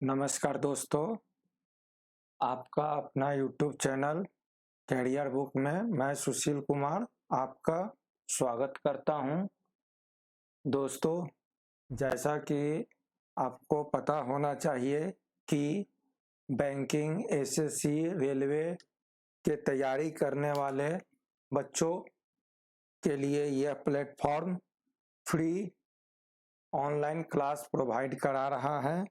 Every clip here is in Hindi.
नमस्कार दोस्तों, आपका अपना यूट्यूब चैनल कैरियर बुक में मैं सुशील कुमार आपका स्वागत करता हूं। दोस्तों, जैसा कि आपको पता होना चाहिए कि बैंकिंग, एसएससी, रेलवे के तैयारी करने वाले बच्चों के लिए यह platform free online class provide करा रहा है।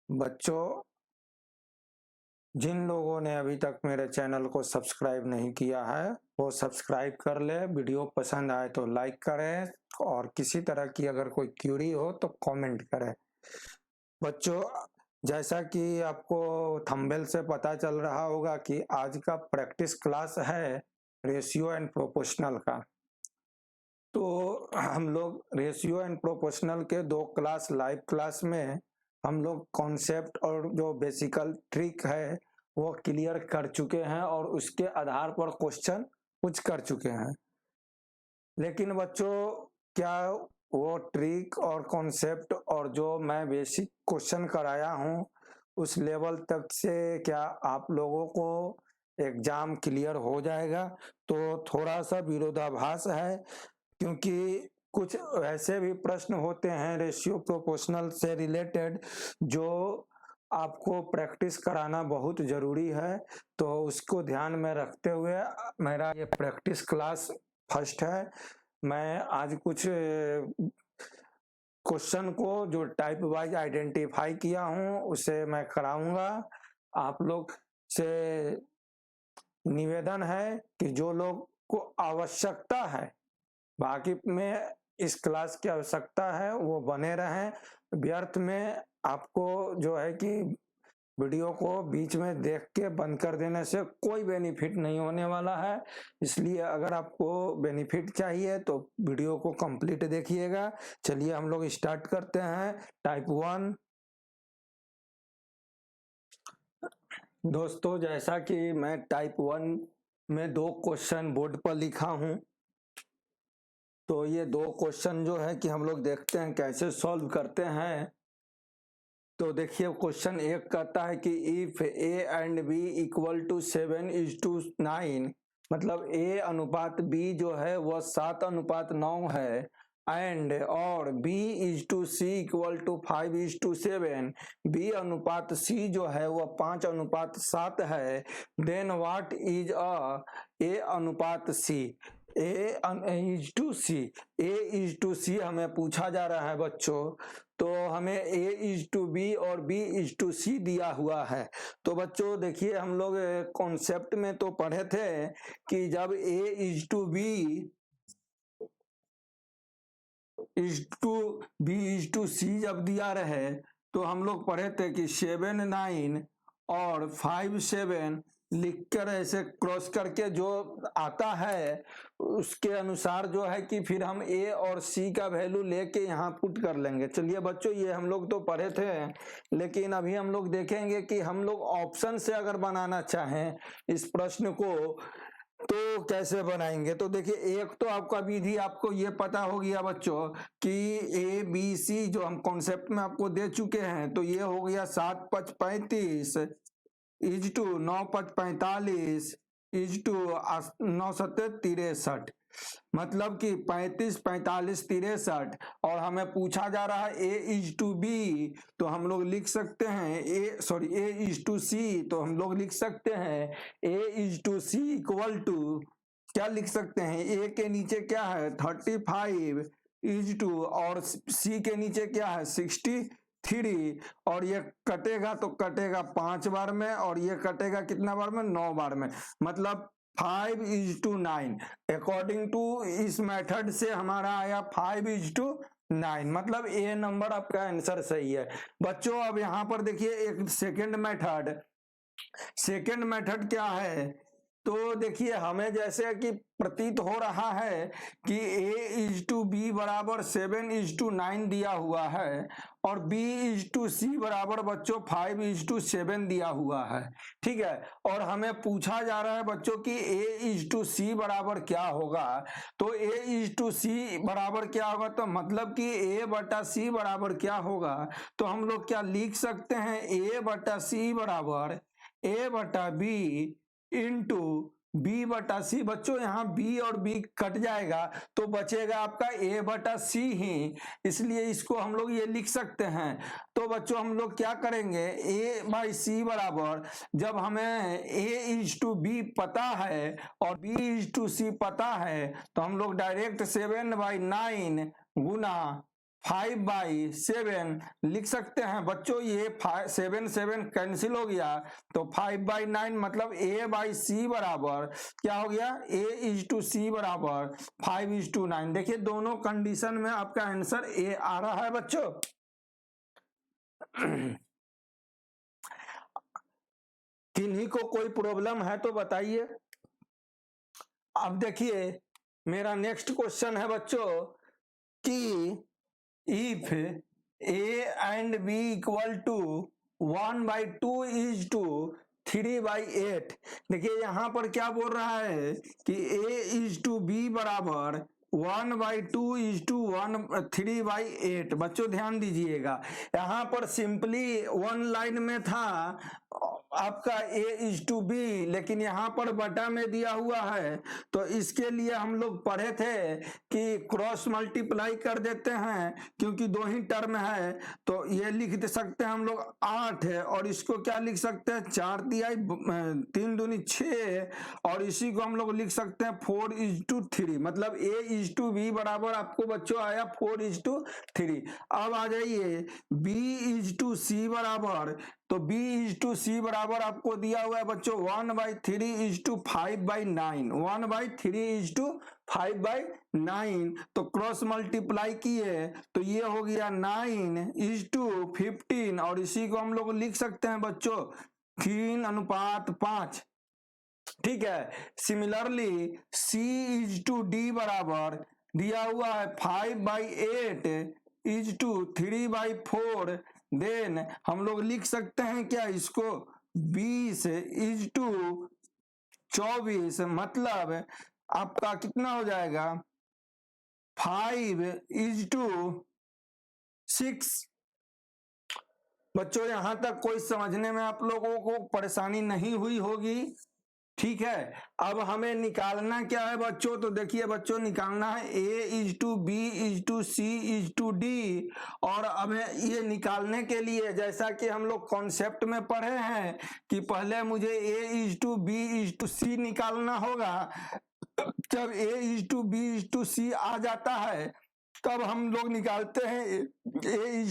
बच्चों, जिन लोगों ने अभी तक मेरे चैनल को सब्सक्राइब नहीं किया है वो सब्सक्राइब कर ले। वीडियो पसंद आए तो लाइक करें और किसी तरह की अगर कोई क्यूरी हो तो कमेंट करें। बच्चों, जैसा कि आपको थंबनेल से पता चल रहा होगा कि आज का प्रैक्टिस क्लास है रेशियो एंड प्रोपोर्शनल का। तो हम लोग रेशियो एंड प्रोपोर्शनल के 2 क्लास लाइव क्लास में हम लोग कॉन्सेप्ट और जो बेसिकल ट्रिक है वो क्लियर कर चुके हैं और उसके आधार पर क्वेश्चन कुछ कर चुके हैं। लेकिन बच्चों, क्या वो ट्रिक और कॉन्सेप्ट और जो मैं बेसिक क्वेश्चन कराया हूँ उस लेवल तक से क्या आप लोगों को एग्जाम क्लियर हो जाएगा? तो थोड़ा सा विरोधाभास है, क्योंकि कुछ ऐसे भी प्रश्न होते हैं रेशियो प्रोपोर्शनल से रिलेटेड जो आपको प्रैक्टिस कराना बहुत जरूरी है। तो उसको ध्यान में रखते हुए मेरा ये प्रैक्टिस क्लास फर्स्ट है। मैं आज कुछ क्वेश्चन को जो टाइप वाइज आइडेंटिफाई किया हूँ उसे मैं कराऊंगा। आप लोग से निवेदन है कि जो लोग को आवश्यकता है, बाकी में इस क्लास की आवश्यकता है, वो बने रहें। व्यर्थ में आपको जो है कि वीडियो को बीच में देख के बंद कर देने से कोई बेनिफिट नहीं होने वाला है। इसलिए अगर आपको बेनिफिट चाहिए तो वीडियो को कंप्लीट देखिएगा। चलिए हम लोग स्टार्ट करते हैं। टाइप 1। दोस्तों, जैसा कि मैं टाइप 1 में 2 क्वेश्चन बोर्ड पर लिखा हूं, तो ये 2 क्वेश्चन जो है कि हम लोग देखते हैं कैसे सॉल्व करते हैं। तो देखिए, क्वेश्चन 1 कहता है कि if A and B equal to 7:9, मतलब ए अनुपात बी जो है वह 7:9 है, एंड और B is to C equal to 5:7, B अनुपात सी जो है वह 5:7 है, देन व्हाट इज ए अनुपात C. A is to C, A is to C हमें पूछा जा रहा है बच्चों। तो हमें ए इज टू बी और बी इज टू सी दिया हुआ है। तो बच्चों देखिए, हम लोग कॉन्सेप्ट में तो पढ़े थे कि जब A is to B is to C जब दिया रहे तो हम लोग पढ़े थे कि 7, 9 और 5, 7 लिखकर ऐसे क्रॉस करके जो आता है उसके अनुसार जो है कि फिर हम ए और सी का वैल्यू लेके यहाँ पुट कर लेंगे। चलिए बच्चों, ये हम लोग तो पढ़े थे, लेकिन अभी हम लोग देखेंगे कि हम लोग ऑप्शन से अगर बनाना चाहें इस प्रश्न को तो कैसे बनाएंगे। तो देखिए, एक तो आपका विधि आपको ये पता हो गया बच्चों कि ए बी सी जो हम कॉन्सेप्ट में आपको दे चुके हैं। तो ये हो गया 7, 5, 35 इज टू 9, 5, 45 इज टू 9, 7, 63, मतलब कि 35, 45, 63। और हमें पूछा जा रहा है ए इज टू बी, तो हम लोग लिख सकते हैं ए इज टू सी, तो हम लोग लिख सकते हैं A is to C equal to, क्या लिख सकते हैं, ए के नीचे क्या है 35 इज टू और सी के नीचे क्या है 63, और ये कटेगा तो कटेगा 5 बार में और ये कटेगा कितना बार में 9 बार में, मतलब 5:9। अकॉर्डिंग टू इस मेथड से हमारा आया 5:9, मतलब ए नंबर आपका आंसर सही है। बच्चों अब यहां पर देखिए एक सेकंड मेथड क्या है। तो देखिए हमें जैसे कि प्रतीत हो रहा है कि A/B बराबर 7:9 दिया हुआ है और B/C बराबर बच्चों 5:7 दिया हुआ है। ठीक है, और हमें पूछा जा रहा है बच्चों कि A/C बराबर क्या होगा। तो A/C बराबर क्या होगा, तो मतलब कि A/C बराबर क्या होगा, तो हम लोग क्या लिख सकते हैं, A/C बराबर A/B इंटू B/C। बच्चों यहाँ B और B कट जाएगा तो बचेगा आपका A/C ही, इसलिए इसको हम लोग ये लिख सकते हैं। तो बच्चों हम लोग क्या करेंगे, A/C बराबर, जब हमें A/B पता है और B/C पता है तो हम लोग डायरेक्ट 7/9 गुना 5/7 लिख सकते हैं। बच्चों ये 7 कैंसिल हो गया तो 5/9 मतलब A/C बराबर क्या हो गया, A/C बराबर 5:9। देखिए दोनों कंडीशन में आपका आंसर A आ रहा है बच्चों। किन्हीं को कोई प्रॉब्लम है तो बताइए। अब देखिए मेरा नेक्स्ट क्वेश्चन है बच्चों कि if A and B equal to 1/2 is to 3/8। देखिए यहाँ पर क्या बोल रहा है कि A/B बराबर 1/2 is to 3/8। बच्चों ध्यान दीजिएगा, यहाँ पर सिंपली वन लाइन में था आपका A/B, लेकिन यहाँ पर बटा में दिया हुआ है तो इसके लिए हम लोग पढ़े थे कि क्रॉस मल्टीप्लाई कर देते हैं, क्योंकि दो ही टर्म है तो ये लिख दे सकते हैं हम लोग 8 है, और इसको क्या लिख सकते हैं 4 दिया 3 दूनी 6, और इसी को हम लोग लिख सकते हैं 4:3। मतलब A/B बराबर आपको बच्चों आया 4:3। अब आ जाइए B/C बराबर, तो B/C बराबर आपको दिया हुआ है बच्चों 1/3:5/9, 1/3:5/9। तो क्रॉस मल्टीप्लाई किए तो ये हो गया 9:15, और इसी को हम लोग लिख सकते हैं बच्चों 3:5। ठीक है, सिमिलरली C/D बराबर दिया हुआ है 5/8:3/4। देन हम लोग लिख सकते हैं क्या इसको 20:24, मतलब आपका कितना हो जाएगा 5:6। बच्चों यहां तक कोई समझने में आप लोगों को परेशानी नहीं हुई होगी। ठीक है, अब हमें निकालना क्या है बच्चों, तो देखिए बच्चों निकालना है A/B/C/D। और अब ये निकालने के लिए जैसा कि हम लोग कॉन्सेप्ट में पढ़े हैं कि पहले मुझे A/B/C निकालना होगा। जब A/B/C आ जाता है तब हम लोग निकालते हैं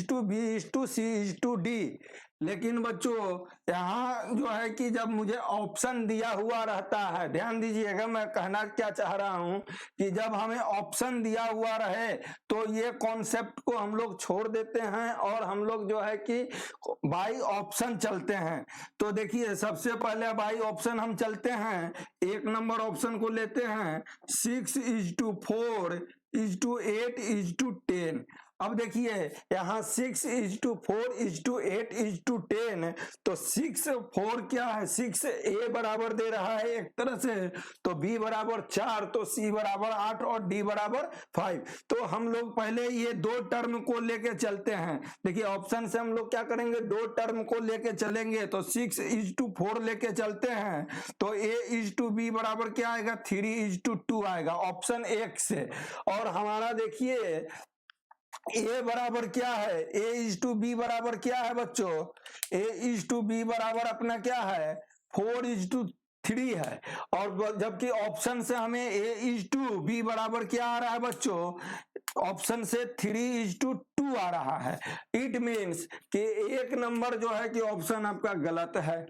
A/B/C/D। लेकिन बच्चों यहाँ जो है कि जब मुझे ऑप्शन दिया हुआ रहता है, ध्यान दीजिएगा मैं कहना क्या चाह रहा हूं कि जब हमें ऑप्शन दिया हुआ रहे तो ये कॉन्सेप्ट को हम लोग छोड़ देते हैं और हम लोग जो है कि बाई ऑप्शन चलते हैं। तो देखिए सबसे पहले बाई ऑप्शन हम चलते हैं, एक नंबर ऑप्शन को लेते हैं 6:4:8:10। अब देखिए यहाँ 6:4:8:10, तो 6/4 क्या है, 6A बराबर दे रहा है एक तरह से, तो B बराबर 4, तो C बराबर 8 और D बराबर 5। तो हम लोग पहले ये दो टर्म को लेके चलते हैं। देखिए ऑप्शन से हम लोग क्या करेंगे, दो टर्म को लेके चलेंगे, तो 6:4 लेके चलते हैं तो A/B बराबर क्या आएगा 3:2 आएगा ऑप्शन एक से। और हमारा देखिए A बराबर क्या है, A/B बराबर क्या है बच्चों, A/B बराबर अपना क्या है 4:3 है। और जबकि ऑप्शन से हमें A/B बराबर क्या आ रहा है बच्चों, ऑप्शन से 3:2 आ रहा है। इट मीन्स कि एक नंबर जो है कि ऑप्शन आपका गलत है।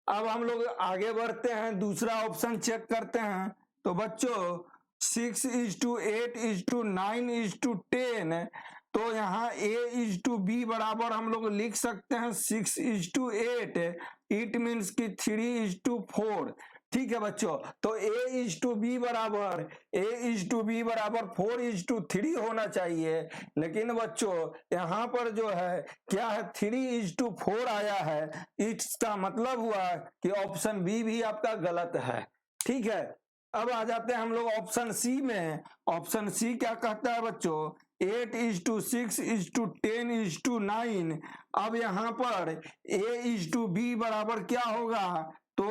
अब हम लोग आगे बढ़ते हैं, दूसरा ऑप्शन चेक करते हैं। तो बच्चों 6:8:9:10, तो यहाँ A/B बराबर हम लोग लिख सकते हैं 6:8। इट मीन्स कि 3:4। ठीक है बच्चों, तो A/B बराबर A/B बराबर 4:3 होना चाहिए, लेकिन बच्चों यहाँ पर जो है क्या है 3:4 आया है। इसका मतलब हुआ कि ऑप्शन बी भी आपका गलत है। ठीक है, अब आ जाते हैं हम लोग ऑप्शन सी में। ऑप्शन सी क्या कहता है बच्चों, 8:6:10:9। अब यहाँ पर A/B बराबर क्या होगा, तो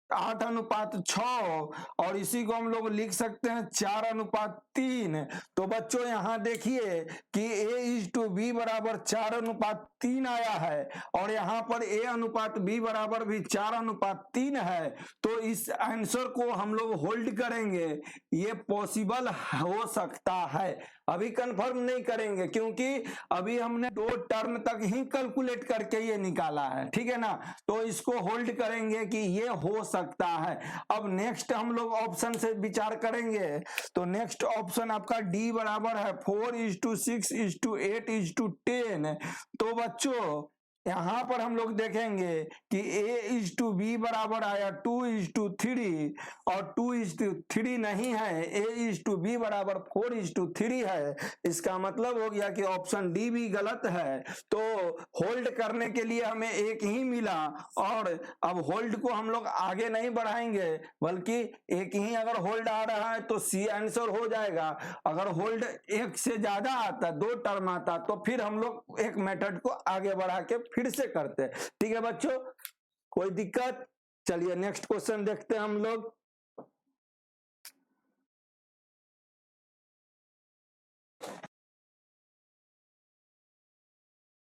8:8:6, और इसी को हम लोग लिख सकते हैं 4:3। तो बच्चों यहाँ देखिए कि A/B बराबर 4:3 आया है, और यहाँ पर A/B बराबर भी 4:3 है। तो इस आंसर को हम लोग होल्ड करेंगे, ये पॉसिबल हो सकता है। अभी कंफर्म नहीं करेंगे, क्योंकि अभी हमने 2 टर्म तक ही कैलकुलेट करके ये निकाला है। ठीक है ना, तो इसको होल्ड करेंगे कि ये हो सकता है। अब नेक्स्ट हम लोग ऑप्शन से विचार करेंगे, तो नेक्स्ट ऑप्शन आपका डी बराबर है 4:6:8:10। तो बच्चों यहां पर हम लोग देखेंगे कि A/B बराबर आया 2:3, और 2:3 नहीं है, A/B बराबर 4:3 है। इसका मतलब हो गया कि ऑप्शन डी भी गलत है। तो होल्ड करने के लिए हमें एक ही मिला, और अब होल्ड को हम लोग आगे नहीं बढ़ाएंगे, बल्कि एक ही अगर होल्ड आ रहा है तो सी आंसर हो जाएगा। अगर होल्ड एक से ज्यादा आता, 2 टर्म आता, तो फिर हम लोग एक मेथड को आगे बढ़ा के फिर से करते हैं। ठीक है बच्चों, कोई दिक्कत? चलिए नेक्स्ट क्वेश्चन देखते हैं हम लोग।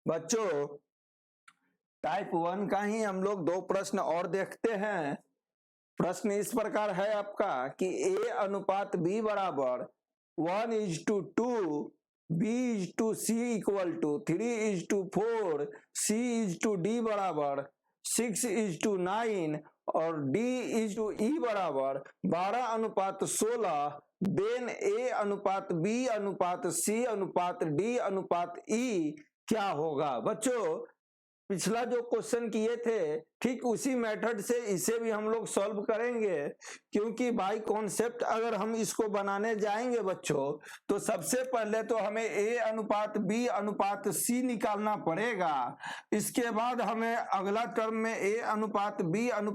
बच्चों टाइप 1 का ही हम लोग 2 प्रश्न और देखते हैं। प्रश्न इस प्रकार है आपका कि A/B बराबर 1:2, B/C = 3:4, C/D बराबर 6:9, और D/E बराबर 12:16। देन A/B/C/D/E क्या होगा? बच्चों पिछला जो क्वेश्चन किए थे ठीक उसी मेथड से इसे भी हम लोग सॉल्व करेंगे, क्योंकि बाय कॉन्सेप्ट अगर हम इसको बनाने जाएंगे बच्चों, तो सबसे पहले तो हमें A/B/C निकालना पड़ेगा। इसके बाद हमें अगला टर्म में A/B/C/D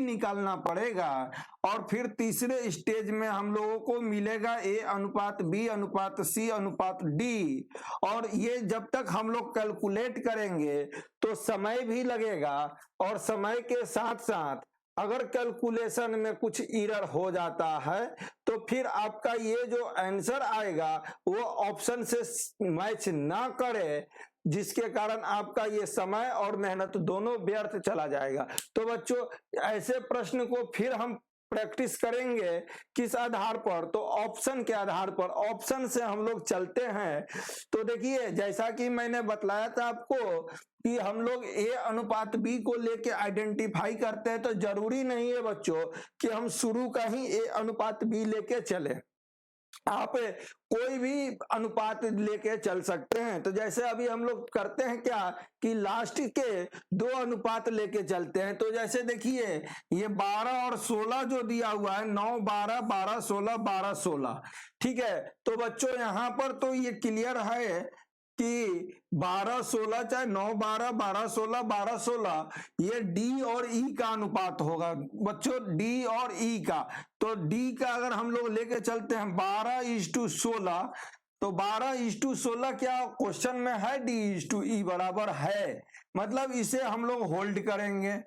निकालना पड़ेगा, और फिर तीसरे स्टेज में हम लोगों को मिलेगा A/B/C/D। और ये जब तक हम लोग कैलकुलेट करेंगे तो समय भी लगेगा, और समय के साथ साथ अगर कैलकुलेशन में कुछ एरर हो जाता है तो फिर आपका ये जो आंसर आएगा वो ऑप्शन से मैच ना करे, जिसके कारण आपका ये समय और मेहनत दोनों व्यर्थ चला जाएगा। तो बच्चों ऐसे प्रश्न को फिर हम प्रैक्टिस करेंगे किस आधार पर, तो ऑप्शन के आधार पर। ऑप्शन से हम लोग चलते हैं। तो देखिए जैसा कि मैंने बतलाया था आपको कि हम लोग A/B को लेके आइडेंटिफाई करते हैं, तो जरूरी नहीं है बच्चों कि हम शुरू का ही A/B लेके चले। आप कोई भी अनुपात लेके चल सकते हैं। तो जैसे अभी हम लोग करते हैं क्या कि लास्ट के 2 अनुपात लेके चलते हैं। तो जैसे देखिए ये 12 और 16 जो दिया हुआ है, 9 12 12 16 12 16। ठीक है, तो बच्चों यहाँ पर तो ये क्लियर है कि 12 16 चाहे 9 12 12 16 12 16, ये डी और ई का अनुपात होगा बच्चों, डी और ई का। तो डी का अगर हम लोग लेके चलते हैं 12:16, तो 12:16 क्या क्वेश्चन में है, D/E बराबर है, मतलब इसे हम लोग होल्ड करेंगे।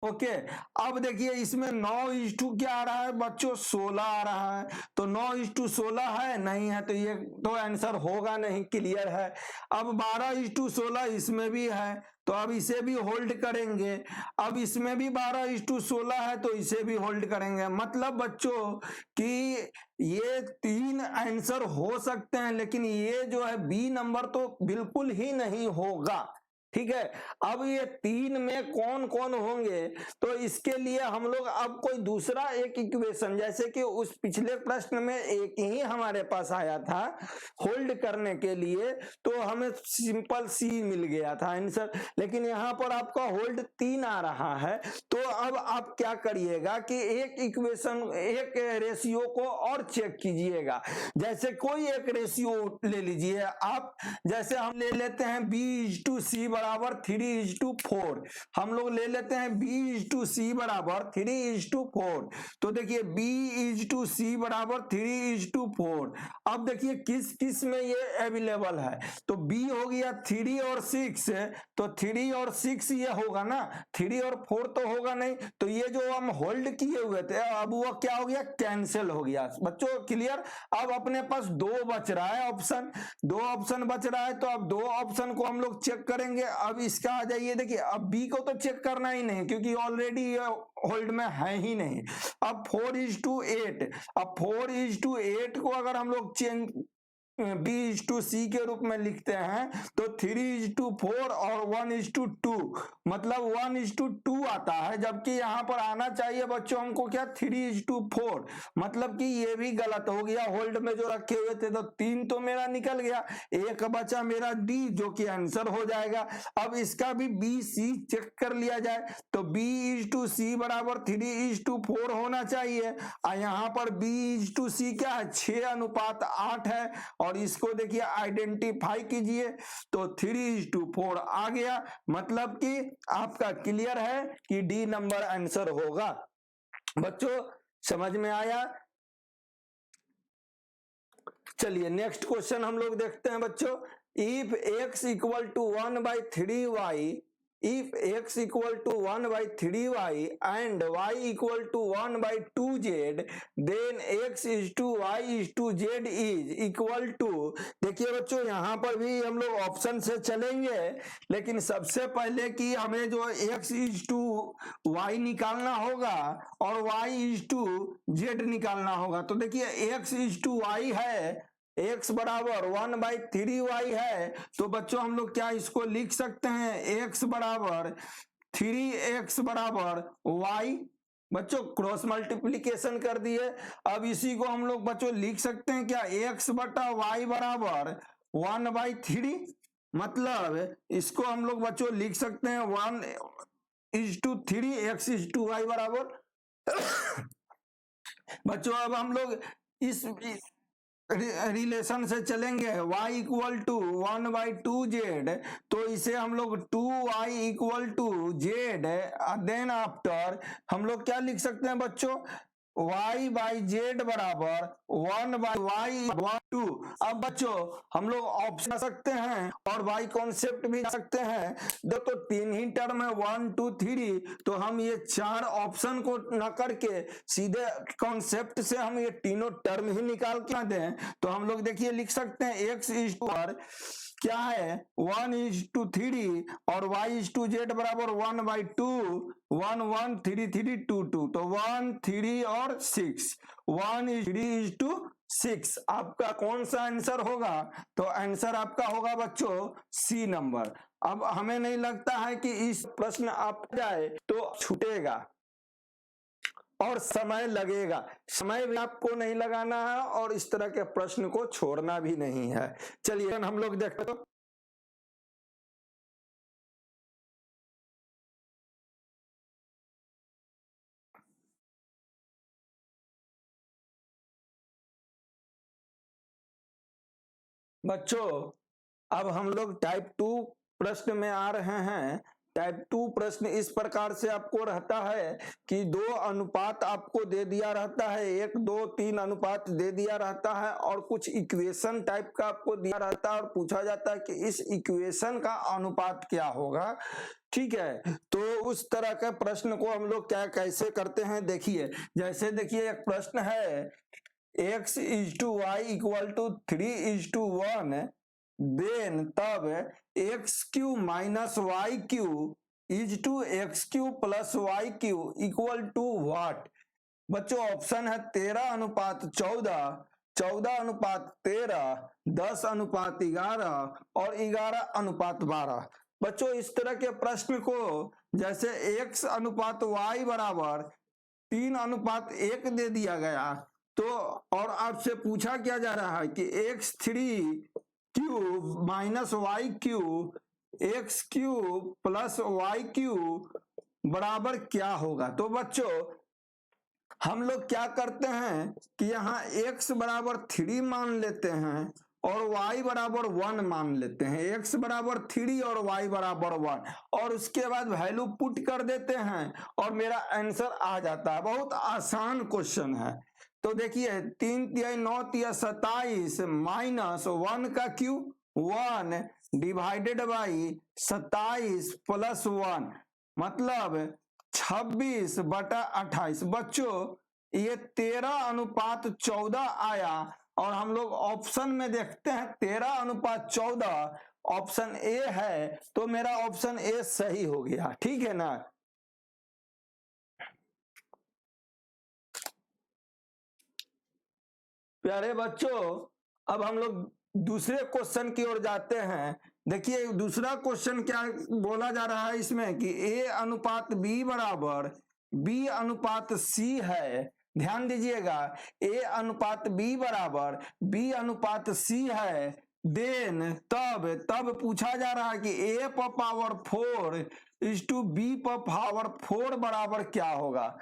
ओके, अब देखिए इसमें 9:2 क्या आ रहा है बच्चों, 16 आ रहा है। तो 9:16 है नहीं है, तो ये तो आंसर होगा नहीं, क्लियर है। अब 12:16 इसमें भी है, तो अब इसे भी होल्ड करेंगे। अब इसमें भी 12:16 है, तो इसे भी होल्ड करेंगे। मतलब बच्चों कि ये 3 आंसर हो सकते हैं, लेकिन ये जो है बी नंबर तो बिल्कुल ही नहीं होगा। ठीक है। अब ये 3 में कौन कौन होंगे, तो इसके लिए हम लोग अब कोई दूसरा एक इक्वेशन, जैसे कि उस पिछले प्रश्न में एक ही हमारे पास आया था होल्ड करने के लिए, तो हमें सिंपल सी मिल गया था आंसर, लेकिन यहाँ पर आपका होल्ड 3 आ रहा है। तो अब आप क्या करिएगा कि एक इक्वेशन, एक रेशियो को और चेक कीजिएगा। जैसे कोई एक रेशियो ले लीजिए आप, जैसे हम ले लेते हैं B/C बराबर 3:4, हम लोग ले लेते हैं B/C बराबर 3:4। तो देखिए B/C बराबर 3:4। अब देखिए किस किस में ये अवेलेबल है, तो B हो गया 3 और 6, तो 3 और 6 ये होगा ना, 3 और 4 तो होगा नहीं, तो ये जो हम होल्ड किए हुए थे अब वो क्या हो गया, कैंसिल हो गया। बच्चों क्लियर। अब अपने पास 2 बच रहा है ऑप्शन, 2 ऑप्शन बच रहा है, तो अब 2 ऑप्शन को हम लोग चेक करेंगे। अब इसका आ जाइए, देखिए अब बी को तो चेक करना ही नहीं क्योंकि ऑलरेडी होल्ड में है ही नहीं। अब 4:8, अब 4:8 को अगर हम लोग चेंज B/C के रूप में लिखते हैं तो 3:4 और 1:2, मतलब 1:2 आता है, जबकि यहां पर आना चाहिए बच्चों हमको क्या, 3:4, मतलब कि ये भी गलत हो गया। होल्ड में जो रखे हुए थे तो 3 तो मेरा निकल गया, एक बचा मेरा D जो कि आंसर हो जाएगा। अब इसका भी BC चेक कर लिया जाए, तो B/C बराबर 3:4 होना चाहिए, और यहां पर B/C क्या है, 6:8 है, और इसको देखिए आइडेंटिफाई कीजिए, तो 3:4 आ गया, मतलब कि आपका क्लियर है कि डी नंबर आंसर होगा। बच्चों समझ में आया। चलिए नेक्स्ट क्वेश्चन हम लोग देखते हैं बच्चों। If x equal to 1/3y, if x equal to 1/3y and y equal to 1/2z, then x is to y is to z is equal to, देखिए बच्चों यहाँ पर भी हम लोग ऑप्शन से चलेंगे, लेकिन सबसे पहले कि हमें जो x is to y निकालना होगा और y is to z निकालना होगा। तो देखिए x is to y है, x बराबर 1/3y है, तो बच्चों हम लोग क्या इसको लिख सकते हैं, x बराबर 3x बराबर y। बच्चों क्रॉस मल्टीप्लीकेशन कर दिए। अब इसी को हम लोग बच्चों लिख सकते हैं क्या, x बटा y बराबर 1/3, मतलब इसको हम लोग बच्चों लिख सकते हैं 1:3 x is to y बराबर। बच्चों अब हम लोग इस रिलेशन से चलेंगे, y इक्वल टू 1/2z, तो इसे हम लोग 2y equal to z, then after हम लोग क्या लिख सकते हैं बच्चों, y/z बराबर 1/y/2। अब बच्चों हम लोग ऑप्शन सकते हैं और y कॉन्सेप्ट भी सकते हैं, देखो 3 ही टर्म है 1 2 3, तो हम ये 4 ऑप्शन को न करके सीधे कॉन्सेप्ट से हम ये तीनों टर्म ही निकाल के दें, तो हम लोग देखिए लिख सकते हैं x इज टू क्या है 1:3 और y इज टू z बराबर 1/2, 1 1 3 3 2 2, तो 1 3 और 6, 1:3:6। आपका कौन सा आंसर होगा, तो आंसर आपका होगा बच्चों सी नंबर। अब हमें नहीं लगता है कि इस प्रश्न आप जाए तो छूटेगा और समय लगेगा, समय भी आपको नहीं लगाना है और इस तरह के प्रश्न को छोड़ना भी नहीं है। चलिए हम लोग देखते हैं। बच्चों अब हम लोग टाइप 2 प्रश्न में आ रहे हैं। टाइप 2 प्रश्न इस प्रकार से आपको रहता है कि 2 अनुपात आपको दे दिया रहता है, 1 2 3 अनुपात दे दिया रहता है, और कुछ इक्वेशन टाइप का आपको दिया रहता है और पूछा जाता है कि इस इक्वेशन का अनुपात क्या होगा। ठीक है, तो उस तरह के प्रश्न को हम लोग क्या कैसे करते हैं, देखिए जैसे देखिए एक प्रश्न है x is to y equal to 3:1, then तब x³ minus y³ is to x³ plus y³ equal to what. बच्चों ऑप्शन है 13:14, 14:13, 10:11 और 11:12। बच्चों इस तरह के प्रश्न को जैसे x अनुपात y बराबर 3:1 दे दिया गया, तो और आपसे पूछा क्या जा रहा है कि x3³ minus y³ x³ plus y³ बराबर क्या होगा। तो बच्चों हम लोग क्या करते हैं कि यहाँ x बराबर 3 मान लेते हैं और y बराबर 1 मान लेते हैं। x बराबर 3 और y बराबर 1 और उसके बाद वैल्यू पुट कर देते हैं और मेरा आंसर आ जाता है। बहुत आसान क्वेश्चन है। तो देखिए 3 तिया 9 तिया 27 माइनस 1 का क्यूब 1 डिवाइडेड बाई 27 प्लस 1 मतलब 26/28। बच्चों ये 13:14 आया और हम लोग ऑप्शन में देखते हैं 13:14 ऑप्शन ए है, तो मेरा ऑप्शन ए सही हो गया। ठीक है ना। प्यारे बच्चों अब हम लोग दूसरे क्वेश्चन की ओर जाते हैं। देखिए दूसरा क्वेश्चन क्या बोला जा रहा है इसमें कि a अनुपात b बराबर b अनुपात c है। ध्यान दीजिएगा a अनुपात b बराबर b अनुपात c है। देन तब पूछा जा रहा है कि a पर पावर 4 इज टू b पर पावर 4 बराबर क्या होगा।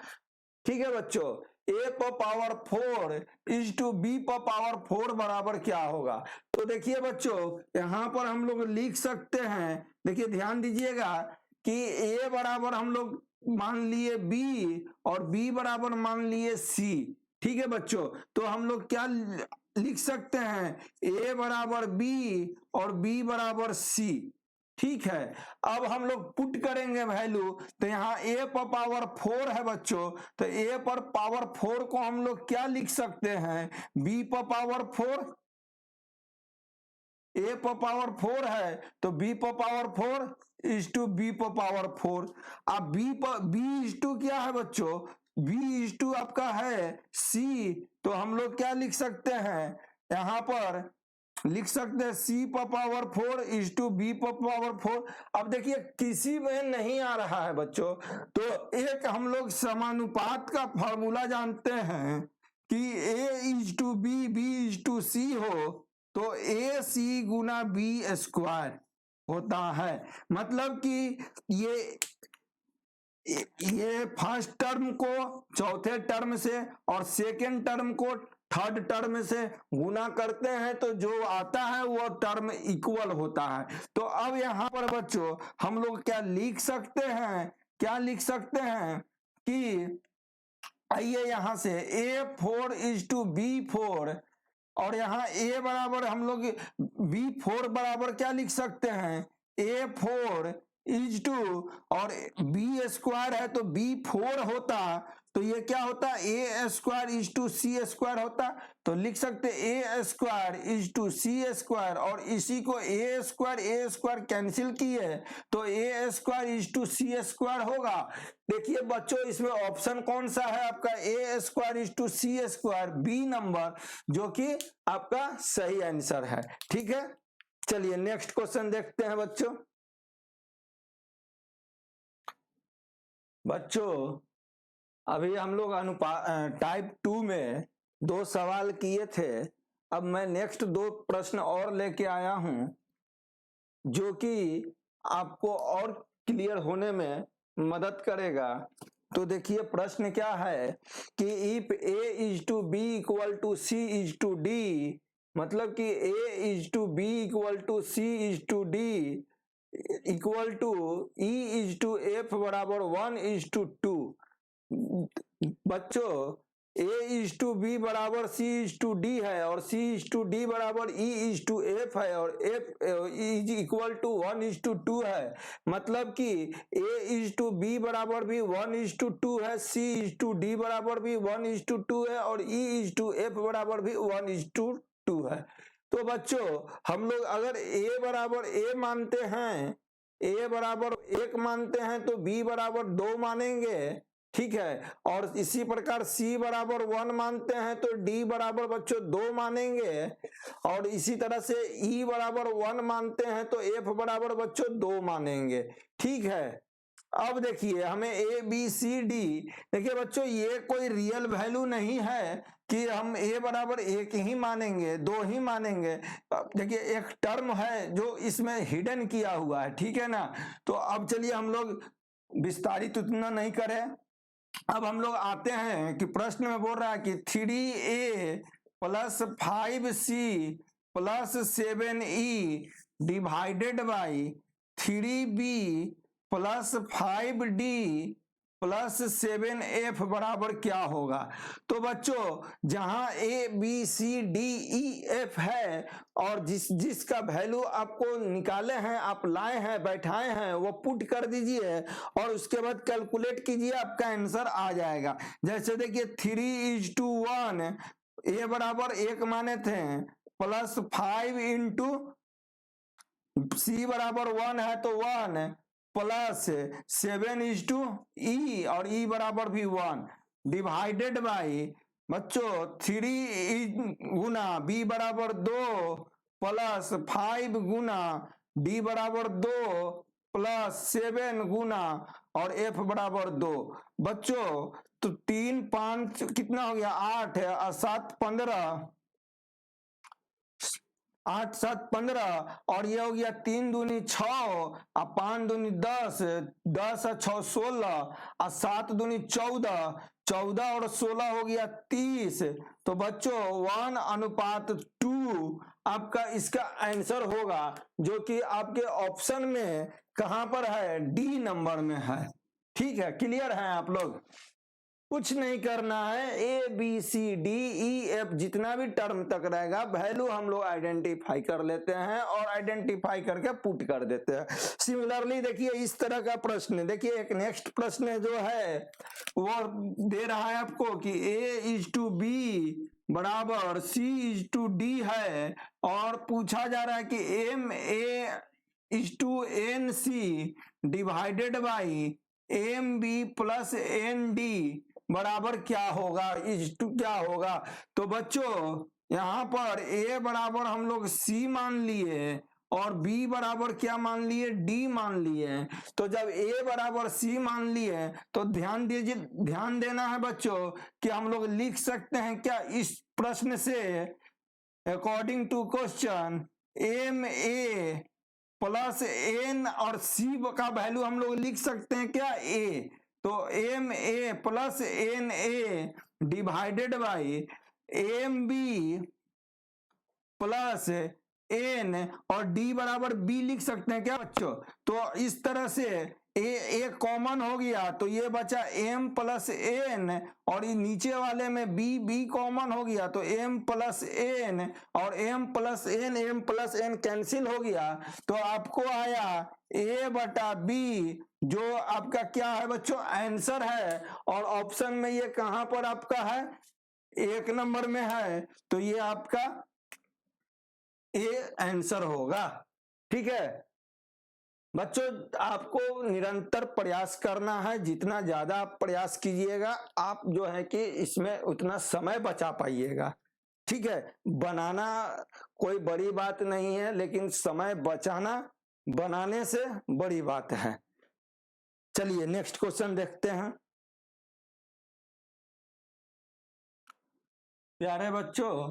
ठीक है बच्चों a पर पावर 4 इज टू b पर पावर 4 बराबर क्या होगा। तो देखिए बच्चों यहां पर हम लोग लिख सकते हैं। देखिए ध्यान दीजिएगा कि a बराबर हम लोग मान लिए b और b बराबर मान लिए c। ठीक है बच्चों तो हम लोग क्या लिख सकते हैं a बराबर b और b बराबर c। ठीक है अब हम लोग पुट करेंगे वैल्यू, तो यहाँ a पर पावर 4 है बच्चों, तो a पर पावर 4 को हम लोग क्या लिख सकते हैं b पर पावर 4। a पर पावर 4 है तो b पर पावर 4 इज टू b पर पावर 4। अब b इज टू क्या है बच्चों, b इज टू आपका है c, तो हम लोग क्या लिख सकते हैं यहां पर लिख सकते हैं c पर पावर 4 इज टू b पर पावर 4। अब देखिए किसी में नहीं आ रहा है बच्चों, तो एक हम लोग समानुपात का फॉर्मूला जानते हैं कि a is to b b is to c हो तो ए सी गुना बी स्क्वायर होता है। मतलब कि ये फर्स्ट टर्म को चौथे टर्म से और सेकेंड टर्म को थर्ड टर्म से गुना करते हैं तो जो आता है वो टर्म इक्वल होता है। तो अब यहां पर बच्चों हम लोग क्या लिख सकते हैं कि आइए यहां से A4 इज टू B4 और यहाँ a बराबर हम लोग b4 बराबर क्या लिख सकते हैं a4 इज टू और b स्क्वायर है तो b4 होता, तो ये क्या होता a square is to C square होता। तो लिख सकते a square is to C square और इसी को a स्क्वायर कैंसिल किए तो a square is to C square होगा। देखिए बच्चों इसमें ऑप्शन कौन सा है आपका a square is to C square B number, जो कि आपका सही आंसर है। ठीक है चलिए नेक्स्ट क्वेश्चन देखते हैं बच्चों। अभी हम लोग टाइप 2 में 2 सवाल किए थे। अब मैं नेक्स्ट 2 प्रश्न और लेके आया हूं जो कि आपको और क्लियर होने में मदद करेगा। तो देखिए प्रश्न क्या है कि if a is to B equal to C is to D, मतलब कि a is to B equal to C is to D equal to e is to f बराबर 1 इज टू 2। बच्चों a इज टू बी बराबर c इज टू डी है और c इज टू डी बराबर e इज टू f है और f is equal to 1 is to 2 है। मतलब कि a इज टू बी बराबर भी 1 इज टू 2 है, c इज टू डी बराबर भी 1 इज टू 2 है और e इज टू f बराबर भी 1 इज टू 2 है। तो बच्चों हम लोग अगर a बराबर a मानते हैं, a बराबर 1 मानते हैं तो b बराबर 2 मानेंगे ठीक है। और इसी प्रकार C बराबर 1 मानते हैं तो D बराबर बच्चों 2 मानेंगे, और इसी तरह से E बराबर 1 मानते हैं तो F बराबर बच्चों 2 मानेंगे। ठीक है, अब देखिए हमें A B C D, देखिए बच्चों ये कोई रियल वैल्यू नहीं है कि हम A बराबर 1 ही मानेंगे, 2 ही मानेंगे। देखिए एक टर्म है जो इसमें हिडन किया हुआ है, ठीक है ना। तो अब चलिए हम लोग विस्तारित उतना नहीं करें, अब हम लोग आते हैं कि प्रश्न में बोल रहा है कि 3A plus 5C plus 7E divided by 3B plus 5D plus 7F बराबर क्या होगा। तो बच्चों जहां ABCDEF है और जिसका वैल्यू आपको निकाले हैं, आप लाए हैं, बैठाए हैं, वो पुट कर दीजिए और उसके बाद कैलकुलेट कीजिए, आपका आंसर आ जाएगा। जैसे देखिए 3:1, A बराबर 1 माने थे, प्लस 5 इंटू C बराबर 1 है तो 1 प्लस 7:E और E बराबर भी 1 डिवाइडेड बाई बच्चों 3 गुना B बराबर 2 प्लस 5 गुना D बराबर 2 प्लस 7 गुना और F बराबर 2। बच्चों तो 3 5 कितना हो गया 8 है और 7 15, 8 7 15 और ये हो गया 3 दूनी 6 और 5 दूनी 10, 10 और 6 16 और 7 दूनी 14, 14 और 16 हो गया 30। तो बच्चों 1:2 आपका इसका आंसर होगा, जो कि आपके ऑप्शन में कहां पर है, डी नंबर में है। ठीक है, क्लियर है आप लोग, कुछ नहीं करना है, A B C D E F जितना भी टर्म तक रहेगा वैल्यू हम लोग आइडेंटिफाई कर लेते हैं और आइडेंटिफाई करके पुट कर देते हैं। सिमिलरली देखिए इस तरह का प्रश्न, देखिए एक नेक्स्ट प्रश्न जो है वो दे रहा है आपको कि A:B बराबर C:D है और पूछा जा रहा है कि MA:NC divided by MB plus ND बराबर क्या होगा, क्या होगा। तो बच्चों यहां पर A बराबर हम लोग C मान लिए और B बराबर क्या मान लिए, D मान लिए। तो जब A बराबर C मान लिए तो ध्यान दीजिए, ध्यान देना है बच्चों कि हम लोग लिख सकते हैं क्या इस प्रश्न से, according to question MA plus N और C का वैल्यू हम लोग लिख सकते हैं क्या, A। तो MA plus NA divided by MB plus N और D बराबर B लिख सकते हैं क्या बच्चों। तो इस तरह से A कॉमन हो गया तो ये बचा M प्लस N और नीचे वाले में B कॉमन हो गया तो M प्लस N और M प्लस N कैंसिल हो गया। तो आपको आया A बटा B, जो आपका क्या है बच्चों, आंसर है। और ऑप्शन में ये कहां पर आपका है, 1 नंबर में है, तो ये आपका ए आंसर होगा। ठीक है बच्चों, आपको निरंतर प्रयास करना है, जितना ज्यादा आप प्रयास कीजिएगा आप जो है कि इसमें उतना समय बचा पाइएगा। ठीक है, बनाना कोई बड़ी बात नहीं है, लेकिन समय बचाना बनाने से बड़ी बात है। चलिए नेक्स्ट क्वेश्चन देखते हैं। प्यारे बच्चों,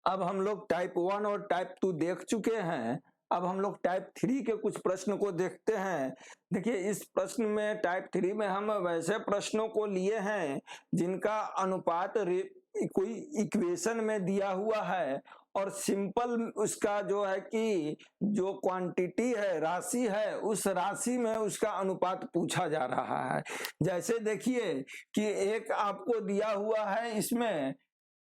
अब हम लोग टाइप 1 और टाइप 2 देख चुके हैं, अब हम लोग टाइप 3 के कुछ प्रश्न को देखते हैं। देखिए इस प्रश्न में टाइप 3 में हम वैसे प्रश्नों को लिए हैं जिनका अनुपात कोई इक्वेशन में दिया हुआ है और सिंपल उसका जो है कि जो क्वांटिटी है, राशि है, उस राशि में उसका अनुपात पूछा जा रहा है। जैसे देखिए कि एक आपको दिया हुआ है इसमें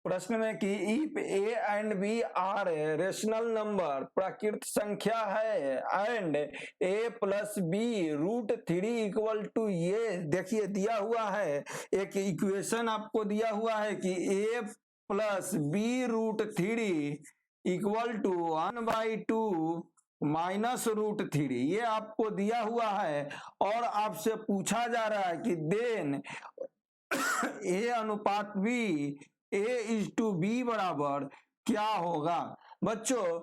प्रश्न में कि if A and B are rational number, प्राकृत संख्या है, and A plus B √3 equal to, ये देखिए दिया हुआ है एक इक्वेशन आपको दिया हुआ है कि A plus B √3 equal to 1/2 -√3 ये आपको दिया हुआ है और आपसे पूछा जा रहा है कि देन ए अनुपात बी A/B बराबर क्या होगा। बच्चों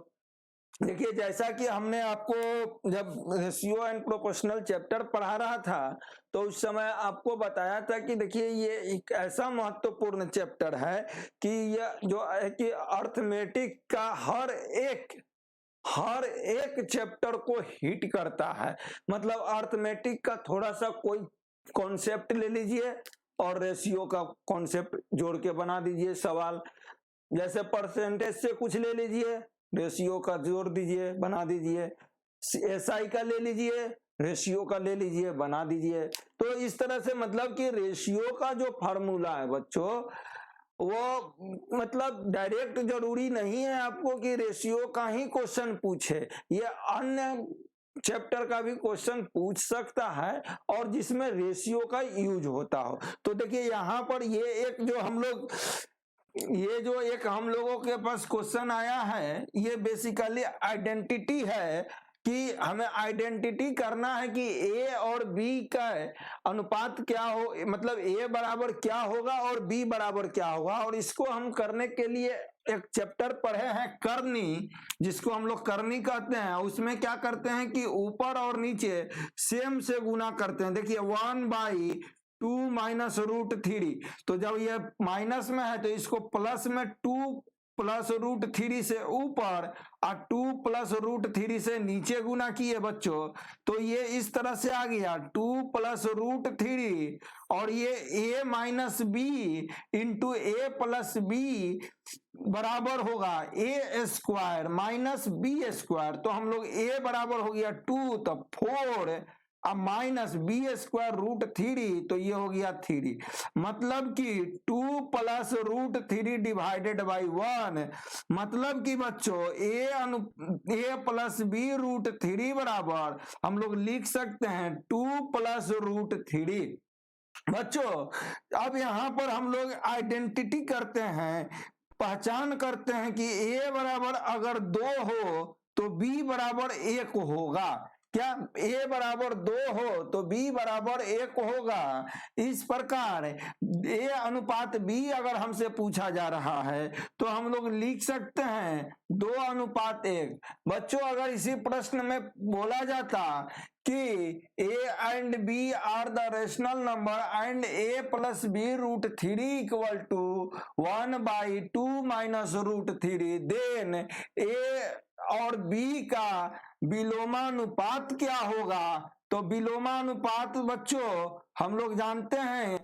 देखिए, जैसा कि हमने आपको जब रेशियो एंड प्रोपोर्शनल चैप्टर पढ़ा रहा था तो उस समय आपको बताया था कि देखिए ये एक ऐसा महत्वपूर्ण चैप्टर है कि यह जो है कि अर्थमेटिक का हर एक चैप्टर को हिट करता है। मतलब अर्थमेटिक का थोड़ा सा कोई कॉन्सेप्ट ले लीजिए और रेशियो का कॉन्सेप्ट जोड़ के बना दीजिए सवाल। जैसे परसेंटेज से कुछ ले लीजिए, रेशियो का जोड़ दीजिए, बना दीजिए। एसआई का ले लीजिए, रेशियो का ले लीजिए, बना दीजिए। तो इस तरह से मतलब कि रेशियो का जो फार्मूला है बच्चों, वो मतलब डायरेक्ट जरूरी नहीं है आपको कि रेशियो का ही क्वेश्चन पूछे, ये अन्य चैप्टर का भी क्वेश्चन पूछ सकता है और जिसमें रेशियो का यूज होता हो। तो देखिए यहाँ पर ये जो एक हम लोगों के पास क्वेश्चन आया है, ये बेसिकली आइडेंटिटी है कि हमें आइडेंटिटी करना है कि ए और बी का अनुपात क्या हो, मतलब ए बराबर क्या होगा और बी बराबर क्या होगा। और इसको हम करने के लिए एक चैप्टर पढ़े हैं करनी, जिसको हम लोग करनी कहते हैं। उसमें क्या करते हैं कि ऊपर और नीचे सेम से गुना करते हैं। देखिए 1/2 -√3, तो जब ये माइनस में है तो इसको प्लस में 2 + √3 से ऊपर और 2 + √3 से नीचे गुना किए बच्चों, तो ये इस तरह से आ गया 2 + √3 और ये a - b इंटू a+b बराबर होगा a² - b²। तो हम लोग a बराबर हो गया 2 तो 4 अब -b² √3 तो ये हो गया 3। मतलब कि 2 + √3 डिवाइडेड बाई 1, मतलब कि बच्चों a + b √3 बराबर हम लोग लिख सकते हैं 2 + √3। बच्चों अब यहाँ पर हम लोग आइडेंटिटी करते हैं, पहचान करते हैं कि a बराबर अगर 2 हो तो b बराबर 1 होगा। क्या a बराबर 2 हो तो b बराबर 1 होगा। इस प्रकार a अनुपात b अगर हमसे पूछा जा रहा है तो हम लोग लिख सकते हैं 2:1। बच्चों अगर इसी प्रश्न में बोला जाता कि a and b are the rational number and a + b √3 = 1/2 -√3, then a और b का विलोमानुपात क्या होगा। तो विलोमानुपात बच्चों हम लोग जानते हैं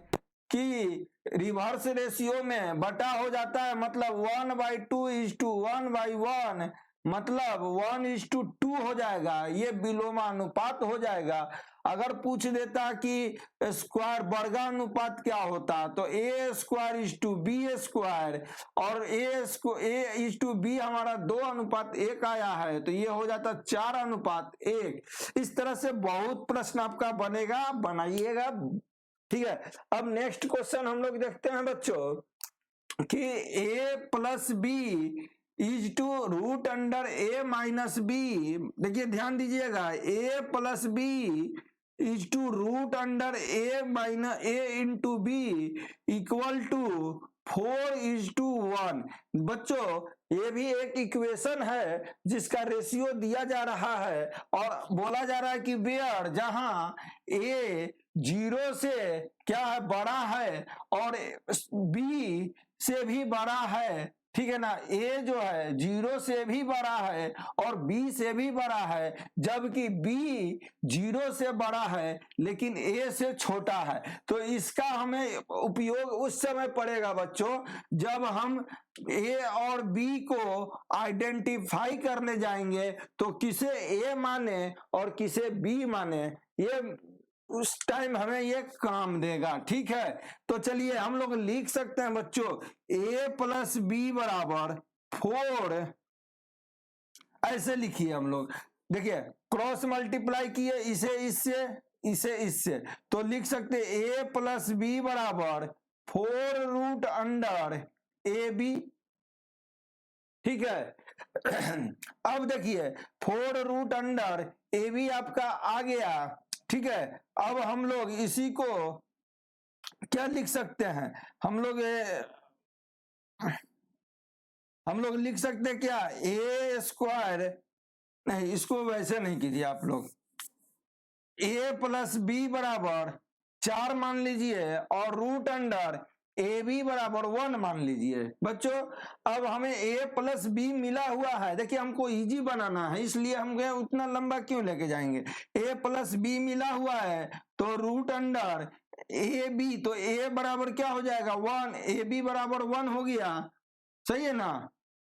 कि रिवर्स रेशियो में बटा हो जाता है, मतलब 1/2 = 1/1, मतलब 1:2 हो जाएगा। ये विलोमानुपात हो जाएगा। अगर पूछ देता कि स्क्वायर वर्गानुपात क्या होता तो a² = b² और a:b हमारा 2:1 आया है तो ये हो जाता 4:1। इस तरह से बहुत प्रश्न आपका बनेगा, बनाइएगा। ठीक है, अब नेक्स्ट क्वेश्चन हम लोग देखते हैं बच्चों कि a + b √a - b। देखिए ध्यान दीजिएगा, a + b √a - b = 4:1। बच्चों ये भी एक इक्वेशन है जिसका रेशियो दिया जा रहा है और बोला जा रहा है कि वेयर जहां a 0 से क्या है बड़ा है और b से भी बड़ा है, ठीक है ना। a जो है 0 से भी बड़ा है और b से भी बड़ा है, जबकि b 0 से बड़ा है लेकिन a से छोटा है। तो इसका हमें उपयोग उस समय पड़ेगा बच्चों जब हम a और b को आइडेंटिफाई करने जाएंगे तो किसे a माने और किसे b माने, ये उस टाइम हमें ये काम देगा। ठीक है, तो चलिए हम लोग लिख सकते हैं बच्चों a + b बराबर 4, ऐसे लिखिए हम लोग। देखिए क्रॉस मल्टीप्लाई किए इसे इससे तो लिख सकते a + b बराबर 4 √√ab। ठीक है, अब देखिए 4 रूट अंडर ए बी आपका आ गया, ठीक है। अब हम लोग इसी को क्या लिख सकते हैं, हम लोग लिख सकते हैं क्या, ए स्क्वायर, नहीं इसको वैसे नहीं कीजिए आप लोग, ए प्लस बी बराबर 4 मान लीजिए और रूट अंडर ए बी बराबर 1 मान लीजिए। बच्चों अब हमें ए प्लस बी मिला हुआ है, देखिए हमको इजी बनाना है इसलिए हम गए उतना लंबा क्यों लेके जाएंगे। ए प्लस बी मिला हुआ है तो रूट अंडर ए बी, तो ए बराबर क्या हो जाएगा 1, ए बी बराबर 1 हो गया, सही है ना।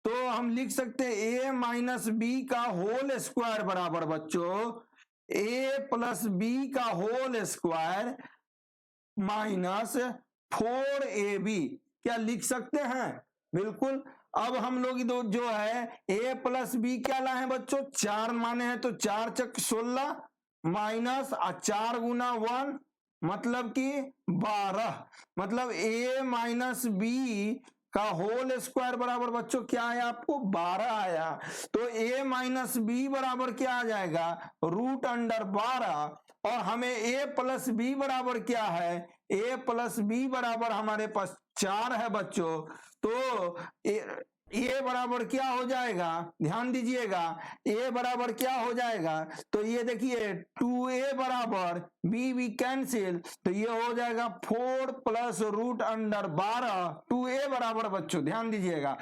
तो हम लिख सकते हैं ए माइनस बी का होल स्क्वायर बराबर बच्चों ए प्लस बी का होल स्क्वायर माइनस 4ab, क्या लिख सकते हैं, बिल्कुल। अब हम लोग जो है a प्लस बी क्या लाए हैं बच्चों, 4 माने हैं तो 4 चक 16 माइनस 4 गुना 1 मतलब कि 12, मतलब a माइनस बी का होल स्क्वायर बराबर बच्चों क्या आया आपको 12 आया। तो a माइनस बी बराबर क्या आ जाएगा रूट अंडर 12, और हमें a प्लस बी बराबर क्या है, a प्लस बी बराबर हमारे पास 4 है बच्चों। तो ए बराबर क्या हो जाएगा, ध्यान दीजिएगा ए बराबर क्या हो जाएगा, तो ये देखिए 2a बराबर बी कैंसिल, तो ये हो जाएगा 4 प्लस रूट अंडर 12, 2a बराबर बच्चों ध्यान दीजिएगा।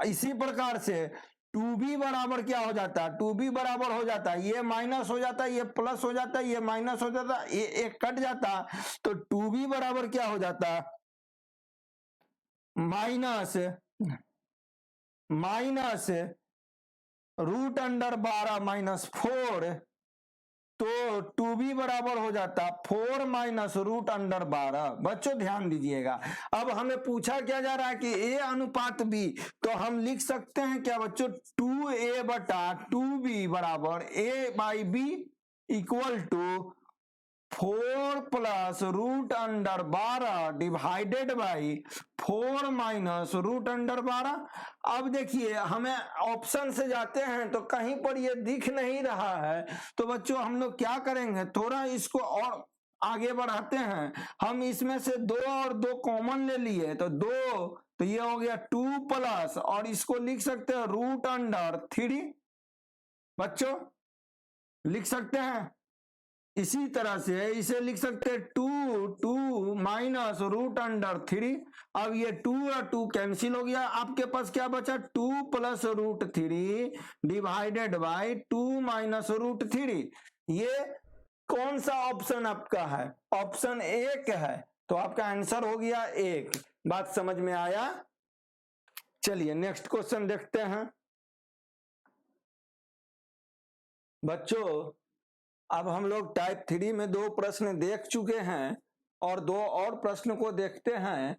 इसी प्रकार से 2b बराबर क्या हो जाता है, 2b बराबर हो जाता है ये माइनस हो जाता है, ये प्लस हो जाता है, ये माइनस हो जाता है, ये एक कट जाता, तो 2b बराबर क्या हो जाता माइनस रूट अंडर 12 माइनस 4, तो 2b बराबर हो जाता 4 माइनस रूट अंडर 12। बच्चों ध्यान दीजिएगा, अब हमें पूछा क्या जा रहा है कि a अनुपात b, तो हम लिख सकते हैं क्या बच्चों 2a बटा 2b बराबर a by b equal to 4 plus root under 12 divided by 4 minus root under 12। अब देखिए हमें ऑप्शन से जाते हैं तो कहीं पर ये दिख नहीं रहा है, तो बच्चों हम लोग क्या करेंगे, थोड़ा इसको और आगे बढ़ाते हैं। हम इसमें से 2 और 2 कॉमन ले लिए तो 2, तो ये हो गया 2 प्लस, और इसको लिख सकते हैं रूट अंडर 3, बच्चों लिख सकते हैं। इसी तरह से इसे लिख सकते हैं 2 माइनस रूट अंडर 3, अब ये 2 और 2 कैंसिल हो गया, आपके पास क्या बचा 2 plus root 3 divided by 2 minus root 3। ये कौन सा ऑप्शन आपका है, ऑप्शन 1 है, तो आपका आंसर हो गया 1। बात समझ में आया। चलिए नेक्स्ट क्वेश्चन देखते हैं बच्चों। अब हम लोग टाइप 3 में 2 प्रश्न देख चुके हैं और 2 और प्रश्न को देखते हैं।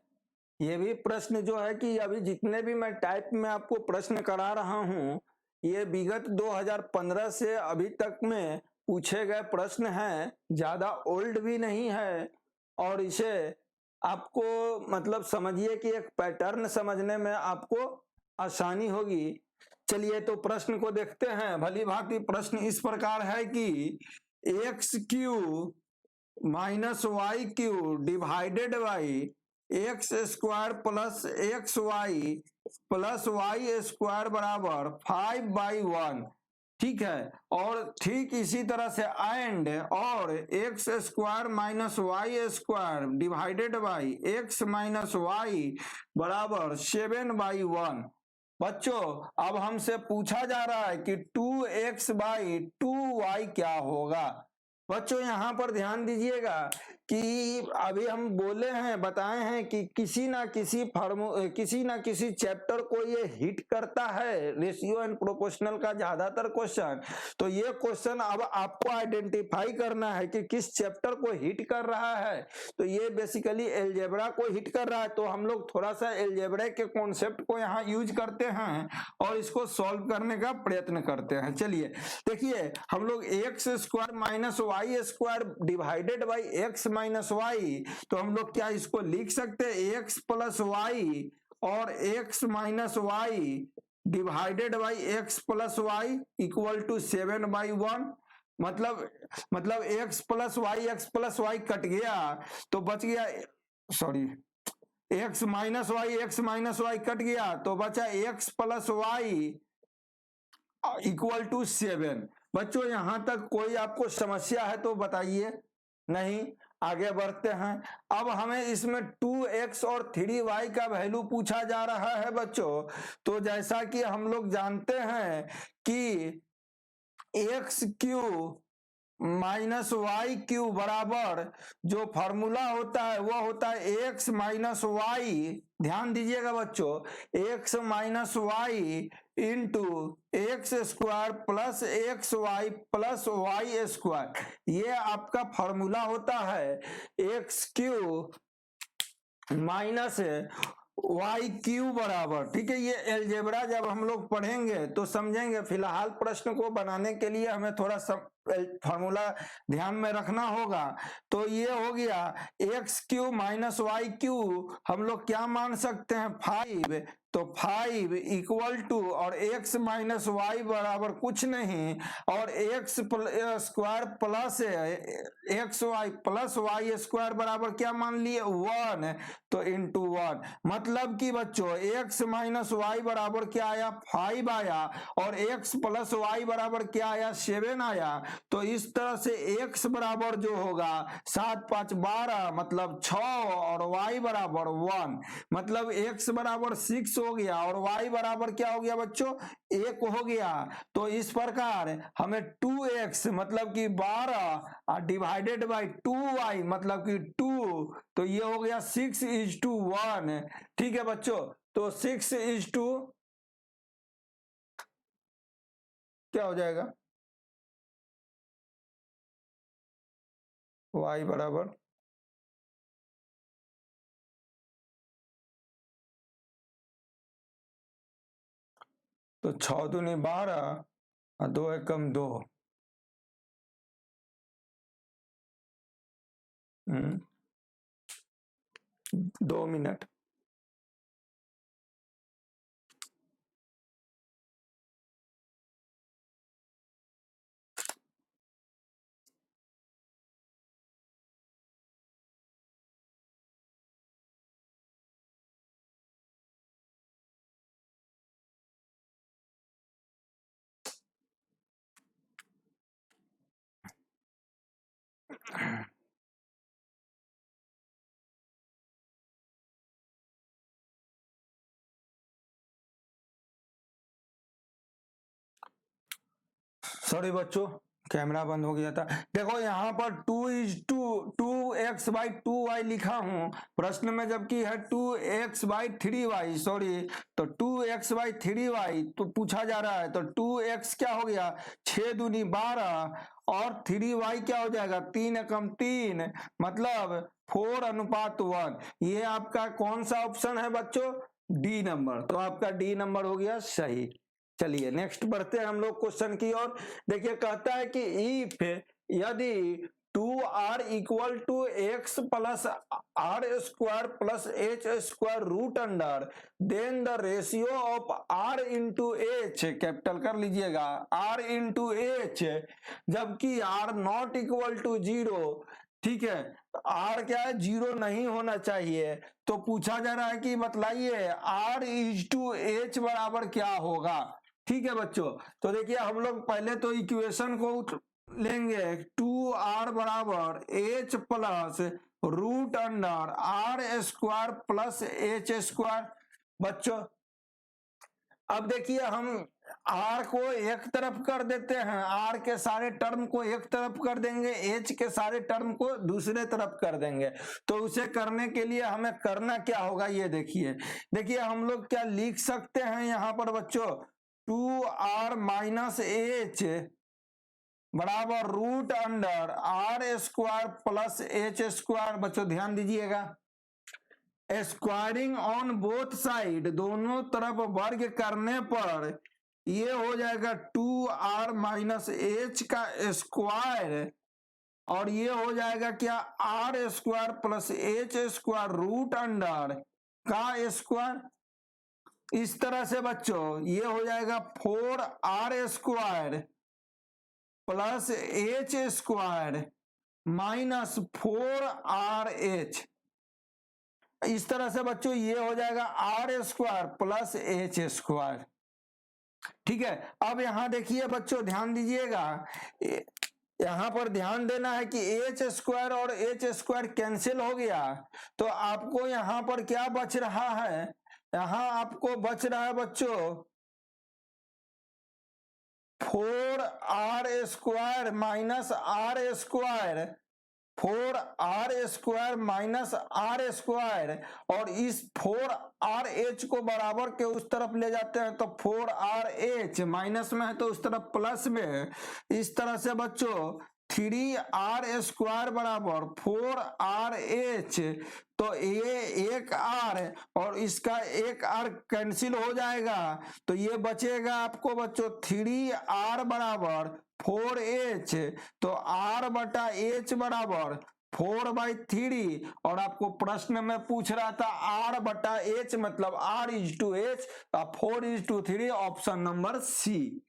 ये भी प्रश्न जो है कि अभी जितने भी मैं टाइप में आपको प्रश्न करा रहा हूं ये विगत 2015 से अभी तक में पूछे गए प्रश्न हैं, ज्यादा ओल्ड भी नहीं है, और इसे आपको मतलब समझिए कि एक पैटर्न समझने में आपको आसानी होगी। चलिए तो प्रश्न को देखते हैं। भली भांति प्रश्न इस प्रकार है कि X cube minus Y cube divided by X square plus X Y plus Y square बराबर 5/1, ठीक है। और ठीक इसी तरह से एंड और X square minus Y square divided by X minus Y बराबर 7/1। बच्चों अब हमसे पूछा जा रहा है कि 2x बाई 2y क्या होगा। बच्चों यहाँ पर ध्यान दीजिएगा कि अभी हम बोले हैं बताए हैं कि किसी ना किसी चैप्टर को ये हिट करता है रेशियो एंड प्रोपोर्शनल का ज्यादातर क्वेश्चन। तो ये क्वेश्चन अब आपको आइडेंटिफाई करना है कि किस चैप्टर को हिट कर रहा है। तो ये बेसिकली एलजेब्रा को हिट कर रहा है, तो हम लोग थोड़ा सा एलजेब्रा के कॉन्सेप्ट को यहाँ यूज करते हैं और इसको सॉल्व करने का प्रयत्न करते हैं। चलिए देखिए हम लोग X square minus Y square divided by X minus Y, तो हम लोग क्या इसको लिख सकते हैं एक्स प्लस वाई और X minus Y divided by X plus Y equal to 7/1। मतलब एक्स प्लस वाई कट गया तो बच गया, sorry X minus Y cut गया तो बचा X plus Y equal to 7। बच्चों यहां तक कोई आपको समस्या है तो बताइए, नहीं? आगे बढ़ते हैं। अब हमें इसमें 2x और 3y का वैल्यू पूछा जा रहा है बच्चों। तो जैसा कि हम लोग जानते हैं कि X cube minus Y cube बराबर जो फॉर्मूला होता है वो होता है एक्स माइनस वाई, ध्यान दीजिएगा बच्चों, X minus Y into X square plus X Y plus Y square. ये आपका फॉर्मूला होता है X cube minus Y cube बराबर, ठीक है। ये एलजेब्रा जब हम लोग पढ़ेंगे तो समझेंगे, फिलहाल प्रश्न को बनाने के लिए हमें थोड़ा फॉर्मूला ध्यान में रखना होगा। तो ये हो गया X cube minus Y cube, हम लोग क्या मान सकते हैं 5, तो 5 इक्वल टू और x माइनस वाई बराबर कुछ नहीं और X square plus X Y plus Y square बराबर क्या मान लिए 1, तो इंटू 1। मतलब कि बच्चों x माइनस वाई बराबर क्या आया 5 आया और x प्लस वाई बराबर क्या आया 7 आया। तो इस तरह से x बराबर जो होगा 7 5 12 मतलब 6 और y बराबर 1, मतलब x बराबर 6 हो गया और y बराबर क्या हो गया बच्चों 1 हो गया। तो इस प्रकार हमें 2x मतलब कि 12 डिवाइडेड बाई 2y मतलब कि 2, तो ये हो गया 6:1। ठीक है बच्चों, तो 6 क्या हो जाएगा y बराबर तो 6 दूनी 12 और 2 एकम 2। 2 मिनट। सॉरी बच्चों, कैमरा बंद हो गया था। देखो यहाँ पर 2x/2y लिखा हूं प्रश्न में, जबकि है 2x/3y, सॉरी, तो 2x/3y तो पूछा जा रहा है। तो 2x क्या हो गया 6 दूनी 12 और 3y क्या हो जाएगा 3 एकम 3 मतलब 4:1। ये आपका कौन सा ऑप्शन है बच्चों, डी नंबर। तो आपका डी नंबर हो गया सही। चलिए नेक्स्ट बढ़ते हैं हम लोग क्वेश्चन की ओर। देखिए कहता है कि इफ यदि 2r equal to X plus R square plus H square root under, then the ratio of r into H, capital कर लीजिएगा r इंटू एच, जबकि r नॉट इक्वल टू 0, ठीक है, r क्या है 0 नहीं होना चाहिए। तो पूछा जा रहा है कि बतलाइए r/h बराबर क्या होगा। ठीक है बच्चों, तो देखिए हम लोग पहले तो इक्वेशन को लेंगे 2r बराबर h plus root under r square plus H square. बच्चों अब देखिए हम r को एक तरफ कर देते हैं, r के सारे टर्म को एक तरफ कर देंगे, h के सारे टर्म को दूसरे तरफ कर देंगे। तो उसे करने के लिए हमें करना क्या होगा, ये देखिए हम लोग क्या लिख सकते हैं यहाँ पर बच्चों 2r माइनस एच बराबर root under r square plus H square. बच्चों ध्यान दीजिएगा, स्क्वायरिंग ऑन बोथ साइड, दोनों तरफ वर्ग करने पर ये हो जाएगा 2r माइनस एच का स्क्वायर और ये हो जाएगा क्या r square plus H square root under का स्क्वायर। इस तरह से बच्चों ये हो जाएगा 4r² plus h² minus 4RH। इस तरह से बच्चों ये हो जाएगा r² प्लस h²। ठीक है, अब यहां देखिए बच्चों, ध्यान दीजिएगा, यहां पर ध्यान देना है कि h² और h² कैंसिल हो गया, तो आपको यहां पर क्या बच रहा है, यहां आपको बच रहा है बच्चों 4r² minus r², 4r² minus r², और इस 4rh को बराबर के उस तरफ ले जाते हैं तो 4rh, माइनस में है तो उस तरफ प्लस में है। इस तरह से बच्चों 3r² बराबर 4rh, तो ये एक r और इसका एक r कैंसिल हो जाएगा, तो ये बचेगा आपको बच्चों 3r बराबर 4h, तो r बटा h बराबर 4/3। और आपको प्रश्न में पूछ रहा था r बटा h मतलब r/h, 4:3, ऑप्शन नंबर सी।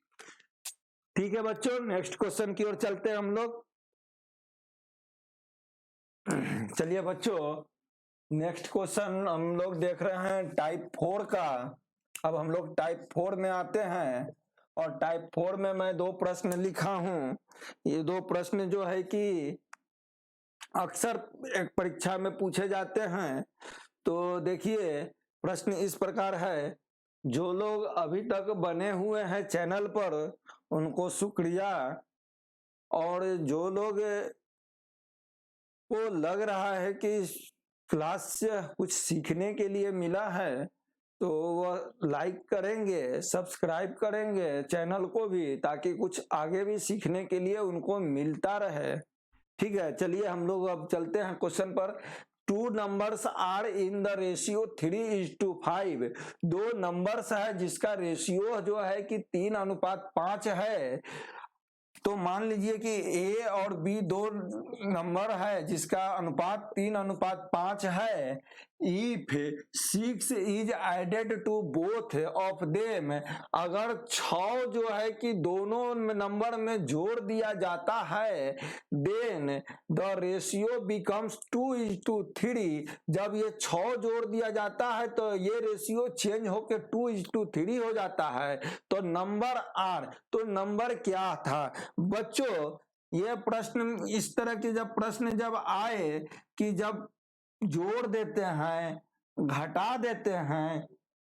ठीक है बच्चों, नेक्स्ट क्वेश्चन की ओर चलते हैं हम लोग। चलिए बच्चों, नेक्स्ट क्वेश्चन हम लोग देख रहे हैं टाइप 4 का। अब हम लोग टाइप 4 में आते हैं, और टाइप 4 में मैं 2 प्रश्न लिखा हूं। ये 2 प्रश्न जो है कि अक्सर एक परीक्षा में पूछे जाते हैं। तो देखिए, प्रश्न इस प्रकार है, जो लोग अभी तक बने हुए हैं चैनल पर उनको शुक्रिया, और जो लोग को लग रहा है कि क्लास से कुछ सीखने के लिए मिला है तो वह लाइक करेंगे, सब्सक्राइब करेंगे चैनल को भी, ताकि कुछ आगे भी सीखने के लिए उनको मिलता रहे। ठीक है, चलिए हम लोग अब चलते हैं क्वेश्चन पर। 2 numbers are in the ratio 3:5। 2 numbers है जिसका रेशियो जो है कि 3:5 है। तो मान लीजिए कि A और B 2 नंबर है जिसका अनुपात 3:5 है। If 6 is added to both of them, अगर 6 जो है कि दोनों नंबर में जोड़ दिया जाता है, then the ratio becomes 2:3। जब ये 6 जोड़ दिया जाता है तो ये रेशियो चेंज होकर 2:3 हो जाता है। तो नंबर R, तो नंबर क्या था बच्चों? ये प्रश्न इस तरह के जब प्रश्न जब आए कि जब जोड़ देते हैं, घटा देते हैं,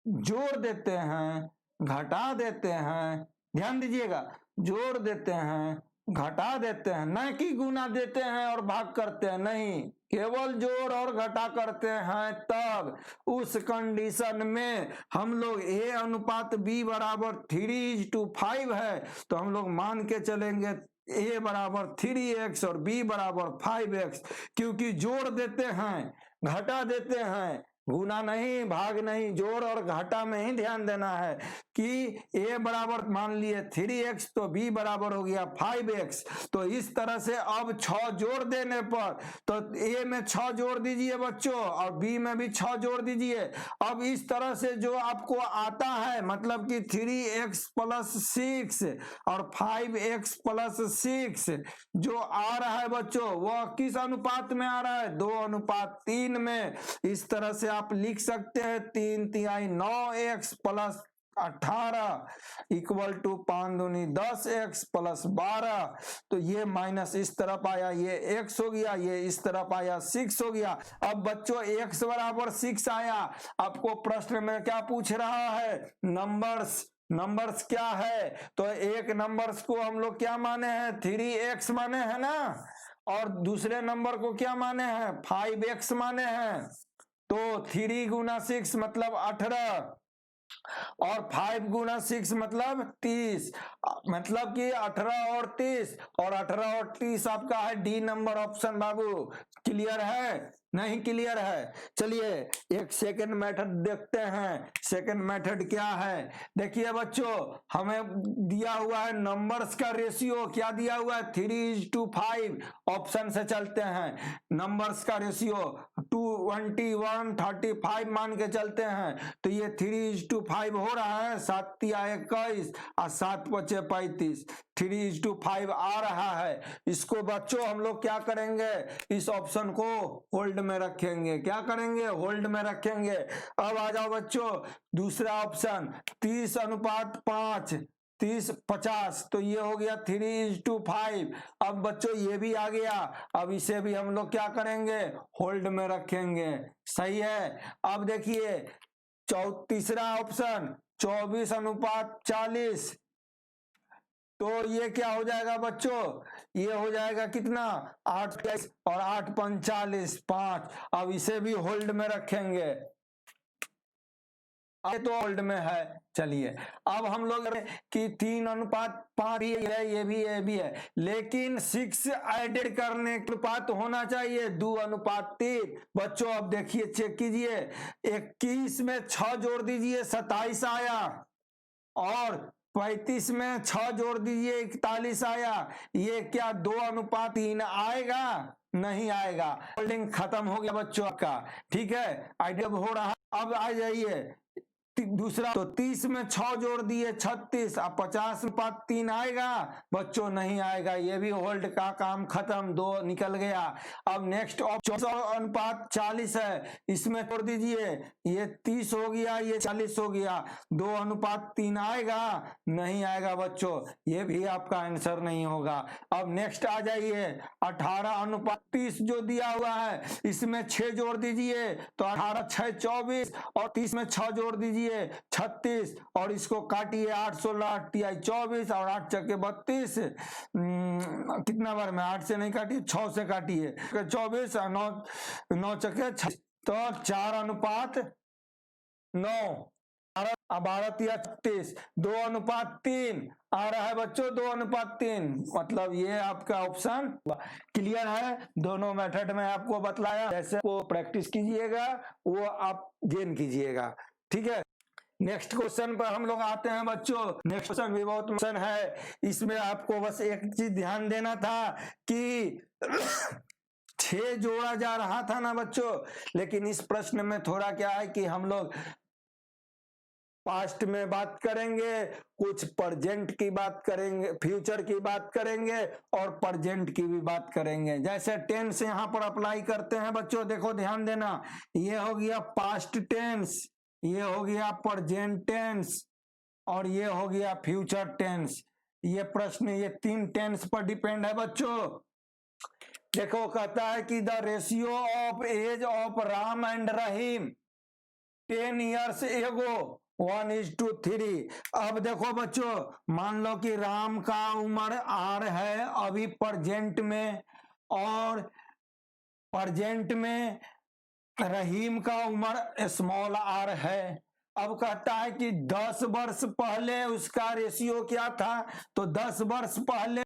जोड़ देते हैं, घटा देते हैं, ध्यान दीजिएगा, जोड़ देते हैं, घटा देते हैं, न कि गुना देते हैं और भाग करते हैं, नहीं, केवल जोड़ और घटा करते हैं, तब उस कंडीशन में हम लोग A अनुपात B बराबर 3:5 है, तो हम लोग मान के चलेंगे A बराबर 3x और B बराबर 5x, क्योंकि जोड़ देते हैं, घटा देते हैं, गुना नहीं, भाग नहीं, जोड़ और घटा में ही ध्यान देना है कि A बराबर मान लिए 3x तो B बराबर हो गया 5x। तो इस तरह से अब 6 जोड़ देने पर, तो A में 6 जोड़ दीजिए बच्चों और B में भी 6 जोड़ दीजिए। अब इस तरह से जो आपको आता है, मतलब कि 3x + 6 और 5x + 6 जो आ रहा है बच्चों, वह किस अनुपात में आ रहा है? 2:3 में। इस तरह से आप लिख सकते हैं 3×3 9x + 18 = 5×2 10x + 12। तो ये माइनस इस तरफ आया, ये x हो गया, ये इस तरफ आया 6 हो गया। अब बच्चों x बराबर 6 आया, आपको प्रश्न में क्या पूछ रहा है? नंबर्स क्या है? तो एक नंबर्स को हम लोग क्या माने हैं? 3x माने हैं ना, और दूसरे नंबर को क्या माने हैं? 5x माने हैं। तो 3 × 6 मतलब 18 और 5 × 6 मतलब 30। मतलब कि 18 और 30, और 18 और 30 आपका है डी नंबर ऑप्शन बाबू। क्लियर है? नहीं क्लियर है? चलिए एक सेकंड मेथड देखते हैं। सेकंड मेथड क्या है? देखिए बच्चों, हमें दिया हुआ है नंबर्स का रेशियो, क्या दिया हुआ है? 3:5। ऑप्शन से चलते हैं। नंबर्स का रेशियो 21, 35 मान के चलते हैं, तो ये 3:5 हो रहा है। 7 तिया 21 और 7 पचे 35, 3:5 आ रहा है। इसको बच्चों हम लोग क्या करेंगे? इस ऑप्शन को होल्ड में रखेंगे। क्या करेंगे? होल्ड में रखेंगे। अब आ जाओ बच्चों, दूसरा ऑप्शन 30:5, 30:50, तो ये हो गया 3:5। अब बच्चों ये भी आ गया। अब इसे भी हम लोग क्या करेंगे? होल्ड में रखेंगे। सही है। अब देखिए तीसरा ऑप्शन 24:40, तो ये क्या हो जाएगा बच्चों? ये हो जाएगा कितना? 8 और 8:45, 5। अब इसे भी होल्ड में रखेंगे। ये तो होल्ड में है। चलिए अब हम लोग कि 3:5 भी है, ये भी है, लेकिन 6 एडेड करने के अनुपात होना चाहिए 2:3। बच्चों अब देखिए, चेक कीजिए, 21 में 6 जोड़ दीजिए 27 आया, और 35 में 6 जोड़ दीजिए 41 आया। ये क्या 2:3 आएगा? नहीं आएगा। होल्डिंग खत्म हो गया बच्चों का। ठीक है, आइडिया हो रहा। अब आ जाइए दूसरा, तो 30 में 6 जोड़ दिए 36, अब 50:3 आएगा? बच्चों नहीं आएगा। ये भी होल्ड का काम खत्म, 2 निकल गया। अब नेक्स्ट 24:40 है, इसमें जोड़ दीजिए, ये 30 हो गया, ये 40 हो गया, 2:3 आएगा? नहीं आएगा बच्चों, ये भी आपका आंसर नहीं होगा। अब नेक्स्ट आ जाइए, 18:30 जो दिया हुआ है, इसमें 6 जोड़ दीजिए, तो 18 6 24, और 30 में 6 जोड़ दीजिए 36, और इसको काटिए 8 16 8 24, और 8 चक्के 32। कितना बार में 8 से नहीं काटिए, 6 से काटिए, 24 और 9 चक्के 6, तो 4:9। 12:36, 2:3 आ रहा है बच्चों, 2:3। मतलब ये आपका ऑप्शन क्लियर है। दोनों मेथड में आपको बतलाया, जैसे वो प्रैक्टिस कीजिएगा वो आप गेन कीजिएगा। ठीक है, नेक्स्ट क्वेश्चन पर हम लोग आते हैं बच्चों। नेक्स्ट क्वेश्चन भी बहुत क्वेश्चन है, इसमें आपको बस एक चीज ध्यान देना था कि 6 जोड़ा जा रहा था ना बच्चों, लेकिन इस प्रश्न में थोड़ा क्या है कि हम लोग पास्ट में बात करेंगे, कुछ प्रेजेंट की बात करेंगे, फ्यूचर की बात करेंगे, और प्रेजेंट की भी बात करेंगे। जैसे टेंस यहां पर अप्लाई करते हैं बच्चों, देखो ध्यान देना, ये हो गया पास्ट टेंस, ये हो गया प्रेजेंट टेंस, और ये हो गया फ्यूचर टेंस। ये प्रश्न ये 3 टेंस पर डिपेंड है बच्चों। देखो कहता है कि the ratio of age of Ram and Rahim 10 years एगो 1:3। अब देखो बच्चों, मान लो कि राम का उम्र R है अभी प्रेजेंट में, और प्रेजेंट में रहीम का उम्र स्मॉल r है। अब कहता है कि 10 वर्ष पहले उसका रेशियो क्या था, तो 10 वर्ष पहले